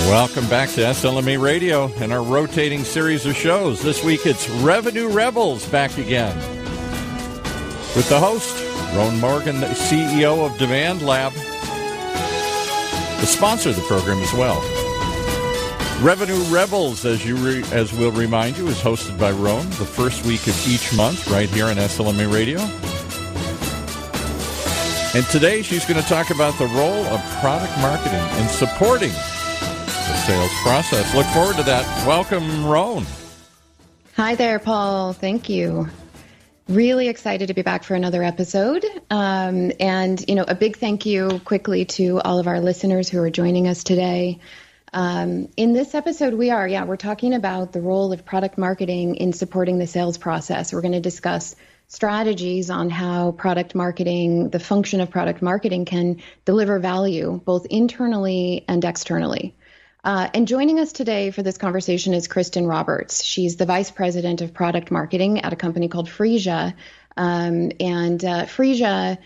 Welcome back to SLME Radio and our rotating series of shows. This week it's Revenue Rebels back again with the host, Roan Morgan, the CEO of Demand Lab, the sponsor of the program as well. Revenue Rebels, as we'll remind you, is hosted by Roan the first week of each month right here on SLME Radio. And today she's going to talk about the role of product marketing in supporting the sales process. Look forward to that. Welcome, Roan. Hi there, Paul. Thank you. Really excited to be back for another episode. And, a big thank you quickly to all of our listeners who are joining us today. In this episode, we're talking about the role of product marketing in supporting the sales process. We're going to discuss strategies on how product marketing, the function of product marketing, can deliver value both internally and externally. And joining us today for this conversation is Kristin Roberts. She's the Vice President of Product Marketing at a company called Phreesia. Freesia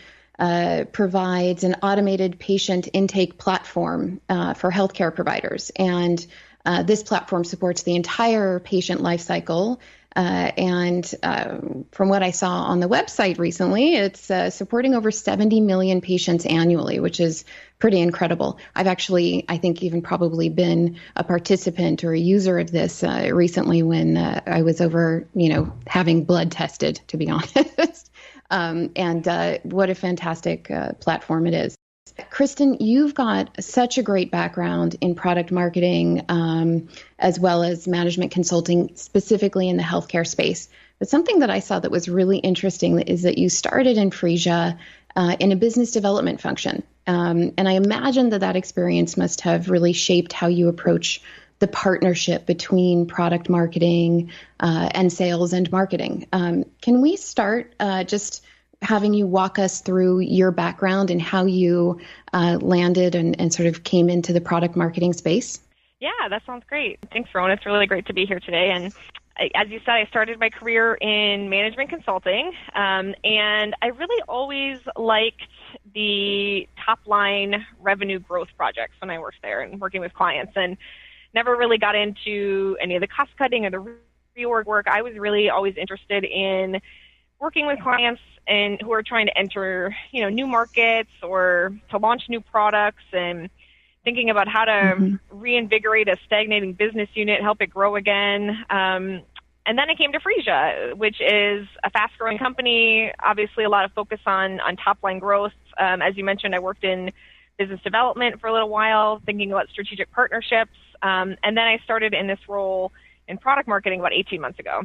provides an automated patient intake platform for healthcare providers. And this platform supports the entire patient lifecycle. From what I saw on the website recently, it's supporting over 70 million patients annually, which is pretty incredible. I've actually, I think, even probably been a participant or a user of this recently when I was over, having blood tested, to be honest. What a fantastic platform it is. Kristin, you've got such a great background in product marketing, as well as management consulting, specifically in the healthcare space. But something that I saw that was really interesting is that you started in Phreesia in a business development function. And I imagine that experience must have really shaped how you approach the partnership between product marketing and sales and marketing. Can we start just having you walk us through your background and how you landed and sort of came into the product marketing space? Yeah, that sounds great. Thanks, Roan. It's really great to be here today. And as you said, I started my career in management consulting, and I really always liked the top-line revenue growth projects when I worked there and working with clients, and never really got into any of the cost-cutting or the reorg work. I was really always interested in working with clients and who are trying to enter, new markets or to launch new products, and thinking about how to reinvigorate a stagnating business unit, help it grow again. And then I came to Phreesia, which is a fast-growing company, obviously a lot of focus on top-line growth. As you mentioned, I worked in business development for a little while, thinking about strategic partnerships. And then I started in this role in product marketing about 18 months ago.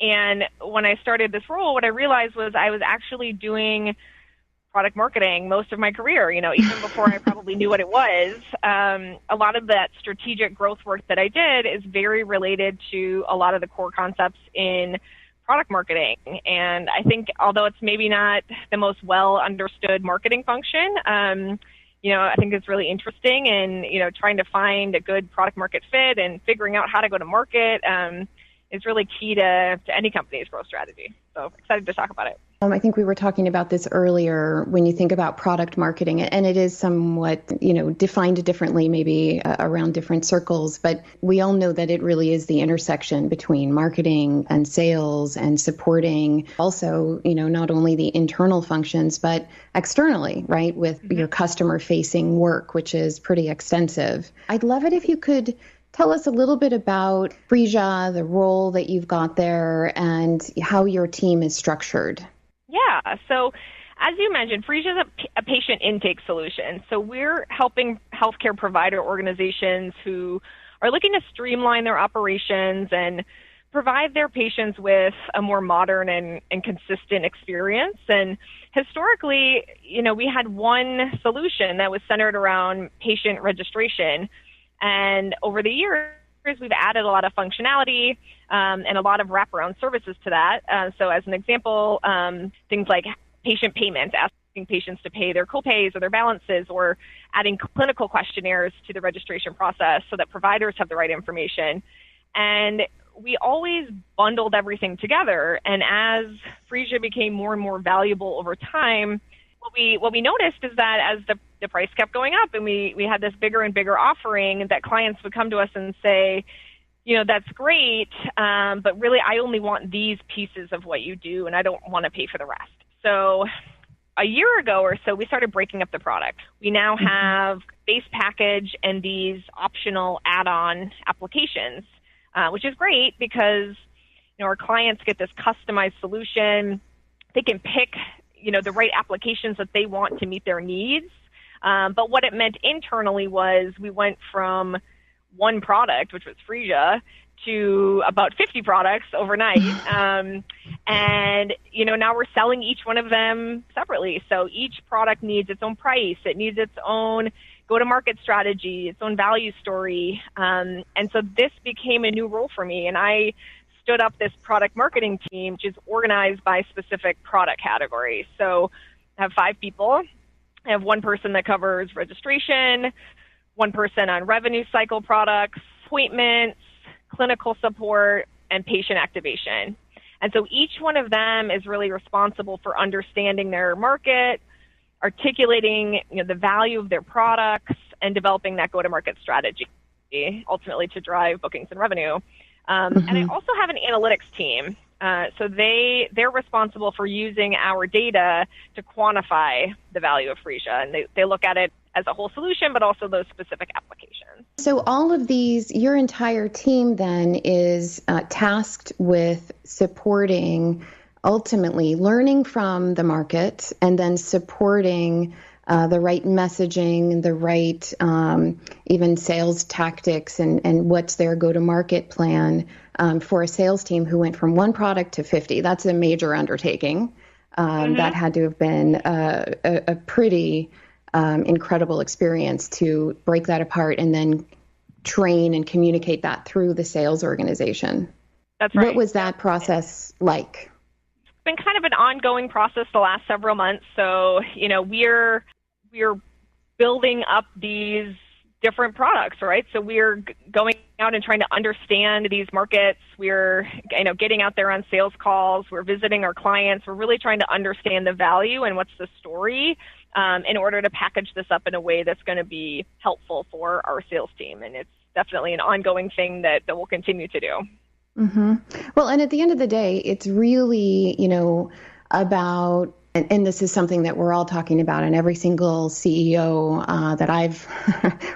And when I started this role, what I realized was I was actually doing product marketing most of my career, even before I probably knew what it was. A lot of that strategic growth work that I did is very related to a lot of the core concepts in product marketing. And I think although it's maybe not the most well understood marketing function, I think it's really interesting, and, trying to find a good product market fit and figuring out how to go to market is really key to any company's growth strategy. So excited to talk about it. I think we were talking about this earlier when you think about product marketing, and it is somewhat, defined differently, maybe around different circles, but we all know that it really is the intersection between marketing and sales and supporting also, not only the internal functions, but externally, right, with your customer facing work, which is pretty extensive. I'd love it if you could tell us a little bit about Phreesia, the role that you've got there, and how your team is structured. Yeah, so as you mentioned, Phreesia is a patient intake solution. So we're helping healthcare provider organizations who are looking to streamline their operations and provide their patients with a more modern and consistent experience. And historically, we had one solution that was centered around patient registration. And over the years, we've added a lot of functionality and a lot of wraparound services to that. So as an example, things like patient payments, asking patients to pay their copays or their balances, or adding clinical questionnaires to the registration process so that providers have the right information. And we always bundled everything together. And as Phreesia became more and more valuable over time, what we noticed is that as the price kept going up and we had this bigger and bigger offering, that clients would come to us and say, that's great, but really I only want these pieces of what you do and I don't want to pay for the rest. So a year ago or so, we started breaking up the product. We now have base package and these optional add-on applications, which is great because our clients get this customized solution. They can pick the right applications that they want to meet their needs. But what it meant internally was we went from one product, which was Phreesia, to about 50 products overnight. And now we're selling each one of them separately. So each product needs its own price. It needs its own go-to-market strategy, its own value story. And so this became a new role for me. And I stood up this product marketing team, which is organized by specific product categories. So I have 5 people. I have one person that covers registration, one person on revenue cycle products, appointments, clinical support, and patient activation. And so each one of them is really responsible for understanding their market, articulating the value of their products, and developing that go-to-market strategy, ultimately to drive bookings and revenue. And I also have an analytics team. So they're responsible for using our data to quantify the value of Phreesia. And they look at it as a whole solution, but also those specific applications. So all of these, your entire team then is tasked with supporting, ultimately learning from the market and then supporting the right messaging, the right even sales tactics and what's their go-to-market plan for a sales team who went from one product to 50. That's a major undertaking. That had to have been a pretty incredible experience to break that apart and then train and communicate that through the sales organization. That's right. What was that process like? It's been kind of an ongoing process the last several months. So, we're building up these different products, right? So we're going out and trying to understand these markets. We're, getting out there on sales calls. We're visiting our clients. We're really trying to understand the value and what's the story in order to package this up in a way that's going to be helpful for our sales team. And it's definitely an ongoing thing that we'll continue to do. Well, and at the end of the day, it's really, about, and this is something that we're all talking about, and every single CEO that I've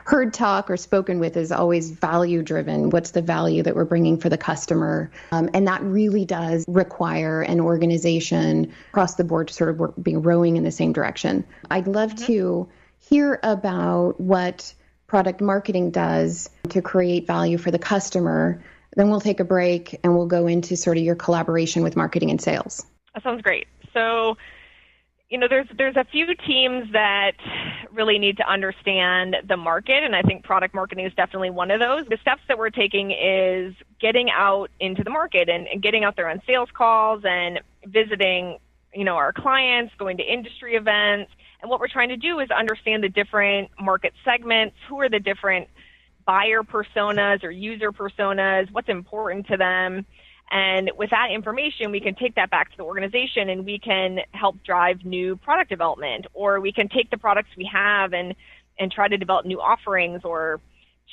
heard talk or spoken with is always value driven. What's the value that we're bringing for the customer? And that really does require an organization across the board to sort of be rowing in the same direction. I'd love to hear about what product marketing does to create value for the customer. Then we'll take a break and we'll go into sort of your collaboration with marketing and sales. That sounds great. So, there's a few teams that really need to understand the market, and I think product marketing is definitely one of those. The steps that we're taking is getting out into the market and getting out there on sales calls and visiting, our clients, going to industry events. And what we're trying to do is understand the different market segments, who are the different buyer personas or user personas, what's important to them. And with that information, we can take that back to the organization and we can help drive new product development, or we can take the products we have and try to develop new offerings or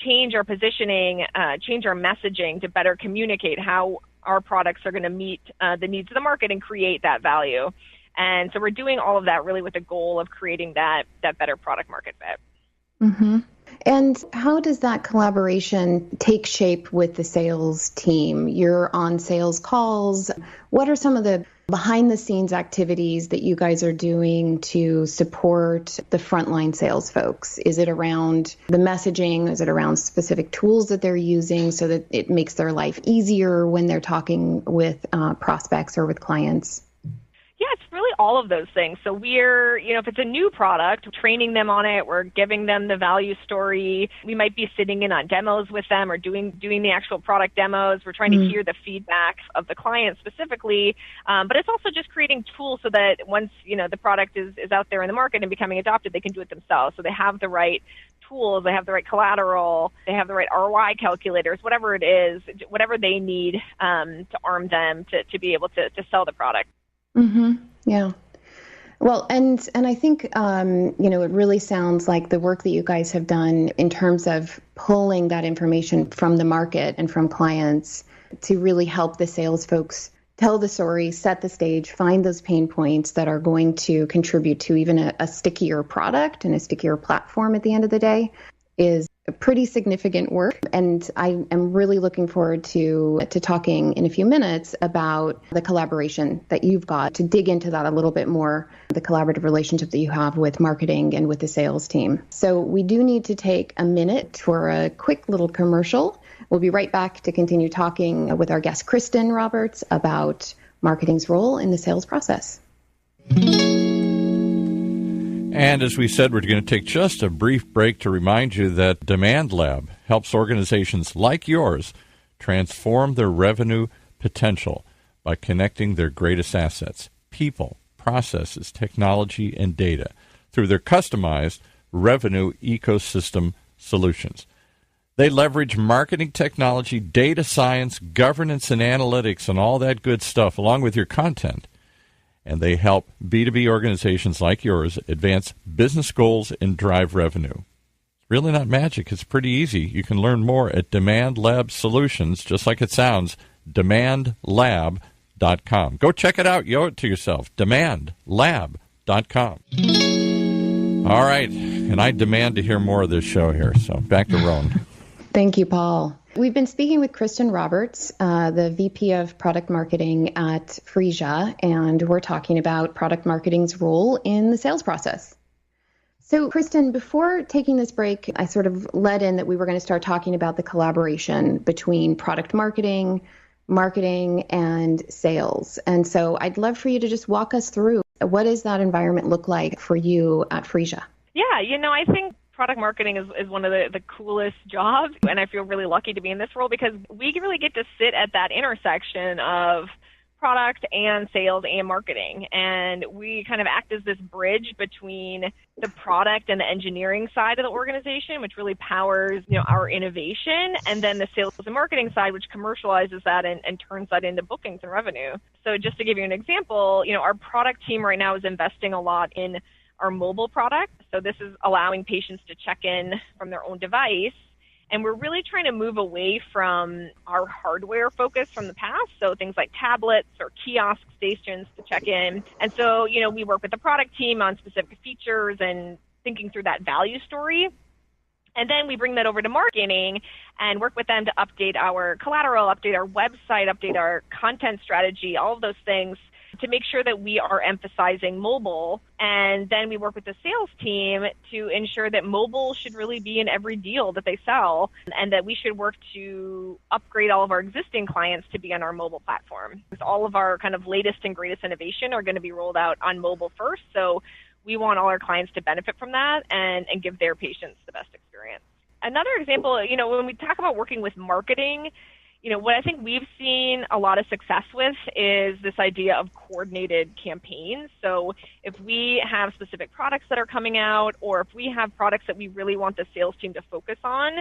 change our positioning, change our messaging to better communicate how our products are going to meet the needs of the market and create that value. And so we're doing all of that really with the goal of creating that better product market fit. And how does that collaboration take shape with the sales team? You're on sales calls. What are some of the behind the scenes activities that you guys are doing to support the frontline sales folks? Is it around the messaging? Is it around specific tools that they're using so that it makes their life easier when they're talking with prospects or with clients? Yeah, it's really all of those things. So we're, if it's a new product, training them on it, we're giving them the value story. We might be sitting in on demos with them or doing the actual product demos. We're trying to hear the feedback of the client specifically. But it's also just creating tools so that once, the product is out there in the market and becoming adopted, they can do it themselves. So they have the right tools, they have the right collateral, they have the right ROI calculators, whatever it is, whatever they need to arm them to be able to sell the product. Yeah. Well, and I think, it really sounds like the work that you guys have done in terms of pulling that information from the market and from clients to really help the sales folks tell the story, set the stage, find those pain points that are going to contribute to even a stickier product and a stickier platform at the end of the day is pretty significant work. And I am really looking forward to talking in a few minutes about the collaboration that you've got, to dig into that a little bit more, the collaborative relationship that you have with marketing and with the sales team. So we do need to take a minute for a quick little commercial. We'll be right back to continue talking with our guest, Kristin Roberts, about marketing's role in the sales process. And as we said, we're going to take just a brief break to remind you that Demand Lab helps organizations like yours transform their revenue potential by connecting their greatest assets, people, processes, technology, and data through their customized revenue ecosystem solutions. They leverage marketing technology, data science, governance, and analytics, and all that good stuff, along with your content. And they help B2B organizations like yours advance business goals and drive revenue. It's really not magic. It's pretty easy. You can learn more at Demand Lab Solutions, just like it sounds, demandlab.com. Go check it out. You owe it to yourself, demandlab.com. All right, and I demand to hear more of this show here, so back to Roan. Thank you, Paul. We've been speaking with Kristin Roberts, the VP of Product Marketing at Phreesia, and we're talking about product marketing's role in the sales process. So, Kristin, before taking this break, I sort of led in that we were going to start talking about the collaboration between product marketing, and sales. And so I'd love for you to just walk us through, what does that environment look like for you at Phreesia? Yeah, I think product marketing is one of the coolest jobs, and I feel really lucky to be in this role because we really get to sit at that intersection of product and sales and marketing, and we kind of act as this bridge between the product and the engineering side of the organization, which really powers our innovation, and then the sales and marketing side, which commercializes that and turns that into bookings and revenue. So just to give you an example, our product team right now is investing a lot in our mobile product. So this is allowing patients to check in from their own device. And we're really trying to move away from our hardware focus from the past. So things like tablets or kiosk stations to check in. And so, we work with the product team on specific features and thinking through that value story. And then we bring that over to marketing and work with them to update our collateral, update our website, update our content strategy, all of those things, to make sure that we are emphasizing mobile. And then we work with the sales team to ensure that mobile should really be in every deal that they sell, and that we should work to upgrade all of our existing clients to be on our mobile platform. All of our kind of latest and greatest innovation are going to be rolled out on mobile first. So we want all our clients to benefit from that and give their patients the best experience. Another example, when we talk about working with marketing, what I think we've seen a lot of success with is this idea of coordinated campaigns. So if we have specific products that are coming out, or if we have products that we really want the sales team to focus on,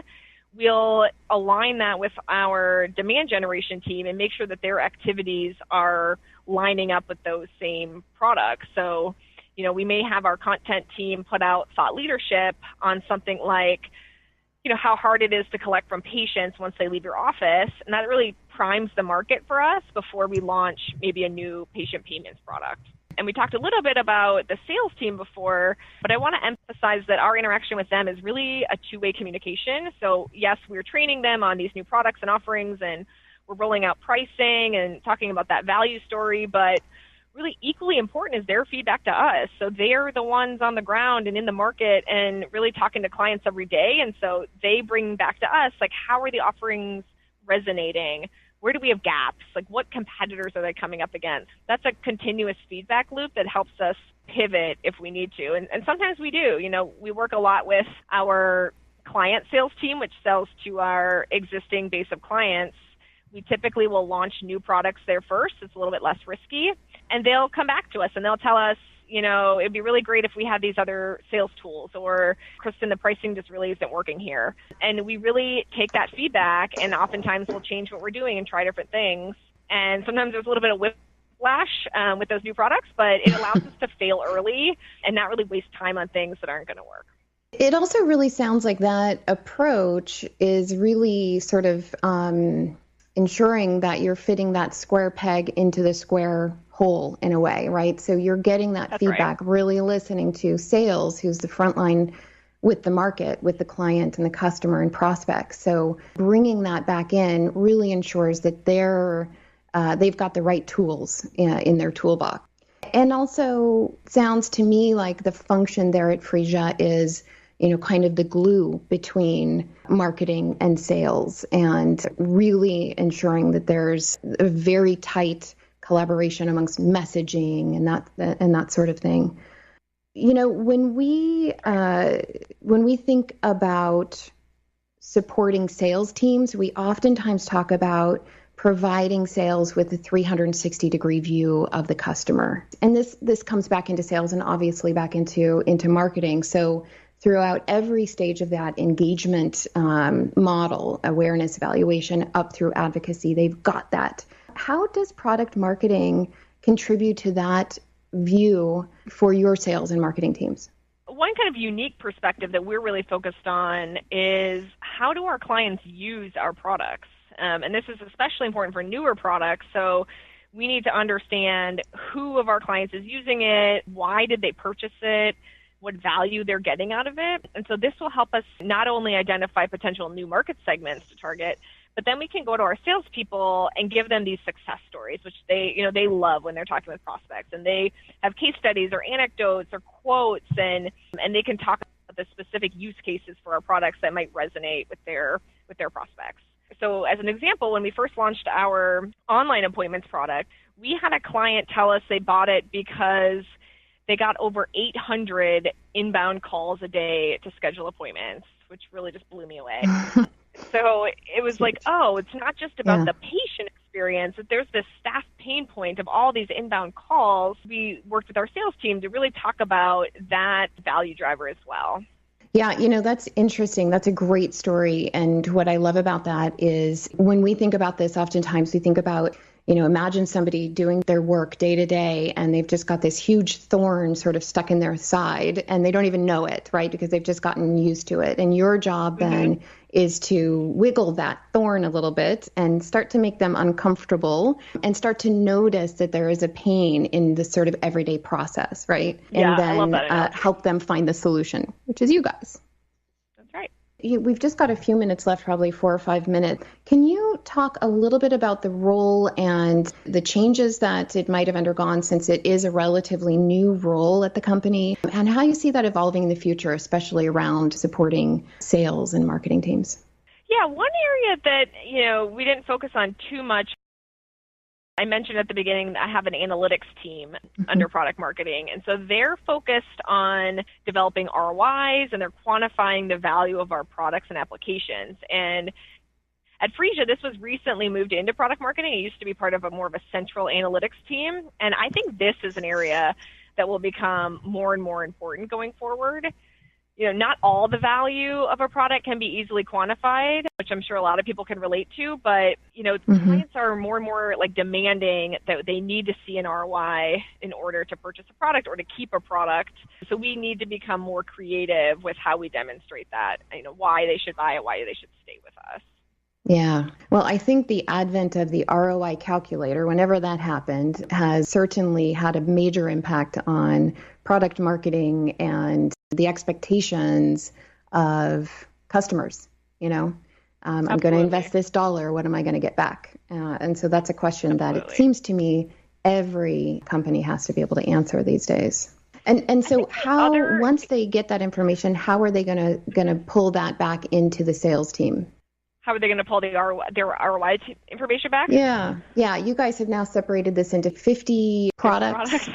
we'll align that with our demand generation team and make sure that their activities are lining up with those same products. So, we may have our content team put out thought leadership on something like, how hard it is to collect from patients once they leave your office. And that really primes the market for us before we launch maybe a new patient payments product. And we talked a little bit about the sales team before, but I want to emphasize that our interaction with them is really a two-way communication. So yes, we're training them on these new products and offerings, and we're rolling out pricing and talking about that value story, but really equally important is their feedback to us. So they're the ones on the ground and in the market and really talking to clients every day. And so they bring back to us, like, how are the offerings resonating? Where do we have gaps? Like, what competitors are they coming up against? That's a continuous feedback loop that helps us pivot if we need to. And sometimes we do. We work a lot with our client sales team, which sells to our existing base of clients. We typically will launch new products there first. It's a little bit less risky. And they'll come back to us and they'll tell us, it'd be really great if we had these other sales tools, or Kristin, the pricing just really isn't working here. And we really take that feedback, and oftentimes we'll change what we're doing and try different things. And sometimes there's a little bit of backlash with those new products, but it allows us to fail early and not really waste time on things that aren't going to work. It also really sounds like that approach is really sort of ensuring that you're fitting that square peg into the square hole in a way, right? So you're getting that That's feedback, right. really listening to sales, who's the front line with the market, with the client and the customer and prospects. So bringing that back in really ensures that they've got the right tools in their toolbox. And also sounds to me like the function there at Phreesia is, kind of the glue between marketing and sales, and really ensuring that there's a very tight collaboration amongst messaging and that sort of thing. When we think about supporting sales teams, we oftentimes talk about providing sales with a 360-degree view of the customer. And this comes back into sales and obviously back into marketing. So throughout every stage of that engagement model, awareness, evaluation, up through advocacy, they've got that. How does product marketing contribute to that view for your sales and marketing teams? One kind of unique perspective that we're really focused on is how do our clients use our products? And this is especially important for newer products. So we need to understand who of our clients is using it, why did they purchase it, what value they're getting out of it. And so this will help us not only identify potential new market segments to target, but then we can go to our salespeople and give them these success stories, which they love when they're talking with prospects. And they have case studies or anecdotes or quotes, and they can talk about the specific use cases for our products that might resonate with their prospects. So as an example, when we first launched our online appointments product, we had a client tell us they bought it because they got over 800 inbound calls a day to schedule appointments, which really just blew me away. So it was like, it's not just about the patient experience, that there's this staff pain point of all these inbound calls. We worked with our sales team to really talk about that value driver as well. Yeah, that's interesting. That's a great story. And what I love about that is when we think about this, oftentimes we think about, imagine somebody doing their work day to day and they've just got this huge thorn sort of stuck in their side and they don't even know it, right? Because they've just gotten used to it. And your job then is to wiggle that thorn a little bit and start to make them uncomfortable and start to notice that there is a pain in the sort of everyday process, right? Yeah, and then I love that help them find the solution, which is you guys. That's right. We've just got a few minutes left, probably 4 or 5 minutes. Can you talk a little bit about the role and the changes that it might have undergone since it is a relatively new role at the company, and how you see that evolving in the future, especially around supporting sales and marketing teams? Yeah, one area that, we didn't focus on too much, I mentioned at the beginning that I have an analytics team under product marketing. And so they're focused on developing ROIs and they're quantifying the value of our products and applications. And at Freesia, this was recently moved into product marketing. It used to be part of more of a central analytics team. And I think this is an area that will become more and more important going forward. Not all the value of a product can be easily quantified, which I'm sure a lot of people can relate to, but, clients are more and more demanding that they need to see an ROI in order to purchase a product or to keep a product. So we need to become more creative with how we demonstrate that, why they should buy it, why they should stay with us. Yeah. Well, I think the advent of the ROI calculator, whenever that happened, has certainly had a major impact on product marketing and the expectations of customers. I'm going to invest this dollar. What am I going to get back? And so that's a question that it seems to me every company has to be able to answer these days. And so once they get that information, how are they going to pull that back into the sales team? How are they going to pull their ROI information back? Yeah. You guys have now separated this into 50 products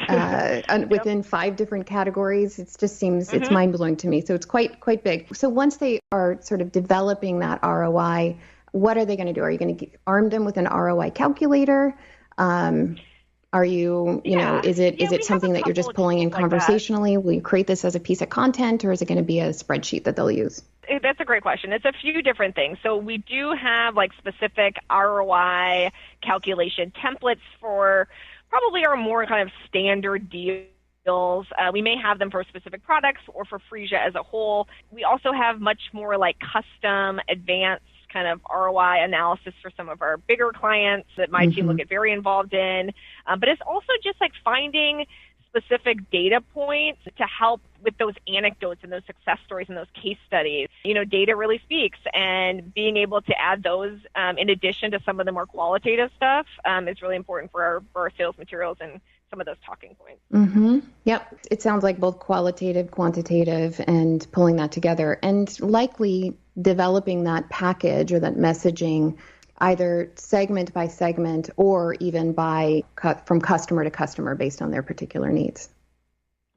within 5 different categories. It just seems it's mind-blowing to me. So it's quite big. So once they are sort of developing that ROI, what are they going to do? Are you going to arm them with an ROI calculator? Are you, is it something that you're just pulling in conversationally? Will you create this as a piece of content, or is it going to be a spreadsheet that they'll use? That's a great question. It's a few different things. So we do have specific ROI calculation templates for probably are more kind of standard deals. We may have them for specific products or for Phreesia as a whole. We also have much more like custom, advanced kind of ROI analysis for some of our bigger clients that my team will get very involved in. But it's also just like finding specific data points to help with those anecdotes and those success stories and those case studies. Data really speaks, and being able to add those in addition to some of the more qualitative stuff is really important for our sales materials and some of those talking points. Yep. It sounds like both qualitative, quantitative, and pulling that together, and likely developing that package or that messaging either segment by segment or even from customer to customer based on their particular needs.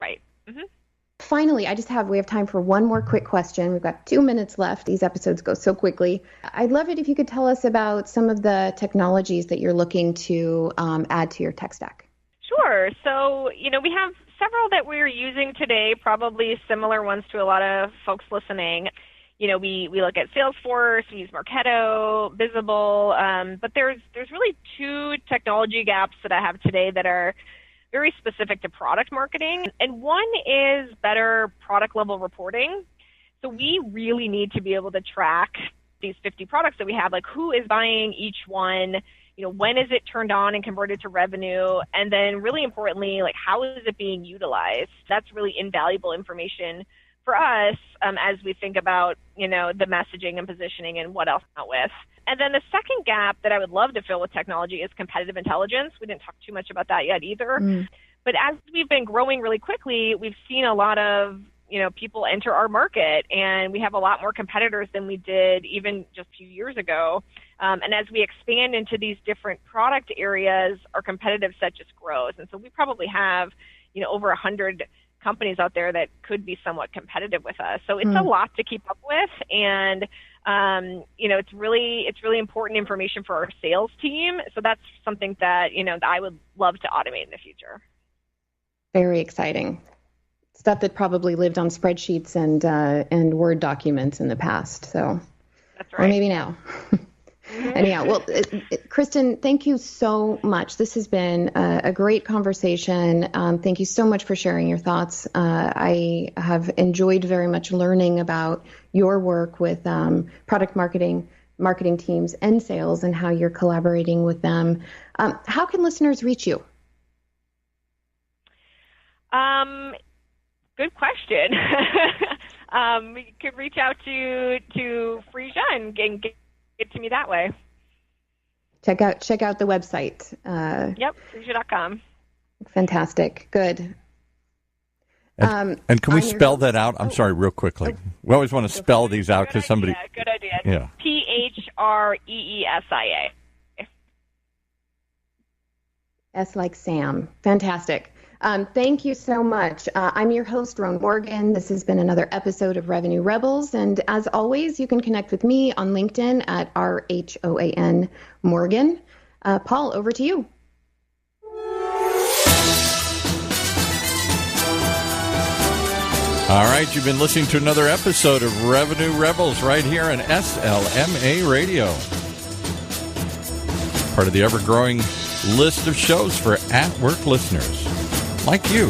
Right. Finally, we have time for one more quick question. We've got 2 minutes left. These episodes go so quickly. I'd love it if you could tell us about some of the technologies that you're looking to add to your tech stack. Sure. So, we have several that we're using today, probably similar ones to a lot of folks listening. We look at Salesforce, we use Marketo, Visible, but there's really two technology gaps that I have today that are very specific to product marketing. And one is better product level reporting. So we really need to be able to track these 50 products that we have, like who is buying each one, when is it turned on and converted to revenue, and then really importantly, like how is it being utilized? That's really invaluable information for us as we think about, the messaging and positioning and what else not with. And then the second gap that I would love to fill with technology is competitive intelligence. We didn't talk too much about that yet either. But as we've been growing really quickly, we've seen a lot of, people enter our market, and we have a lot more competitors than we did even just a few years ago. And as we expand into these different product areas, our competitive set just grows. And so we probably have, over 100 companies out there that could be somewhat competitive with us. So it's a lot to keep up with. And, it's really important information for our sales team. So that's something that, that I would love to automate in the future. Very exciting. Stuff that probably lived on spreadsheets and Word documents in the past. So, that's right. Or maybe now. Anyhow, well, Kristin, thank you so much. This has been a great conversation. Thank you so much for sharing your thoughts. I have enjoyed very much learning about your work with product marketing teams and sales and how you're collaborating with them. How can listeners reach you? Good question. You could reach out to Phreesia and get to me that way. Check out the website. Yep, Phreesia.com. Fantastic. Good. And can we spell that out? I'm sorry, real quickly. We always want to spell these out because somebody... Good idea. Yeah. Phreesia. S like Sam. Fantastic. Thank you so much. I'm your host, Roan Morgan. This has been another episode of Revenue Rebels. And as always, you can connect with me on LinkedIn at RHOAN Morgan. Paul, over to you. All right, you've been listening to another episode of Revenue Rebels right here on SLMA Radio. Part of the ever-growing list of shows for at-work listeners like you.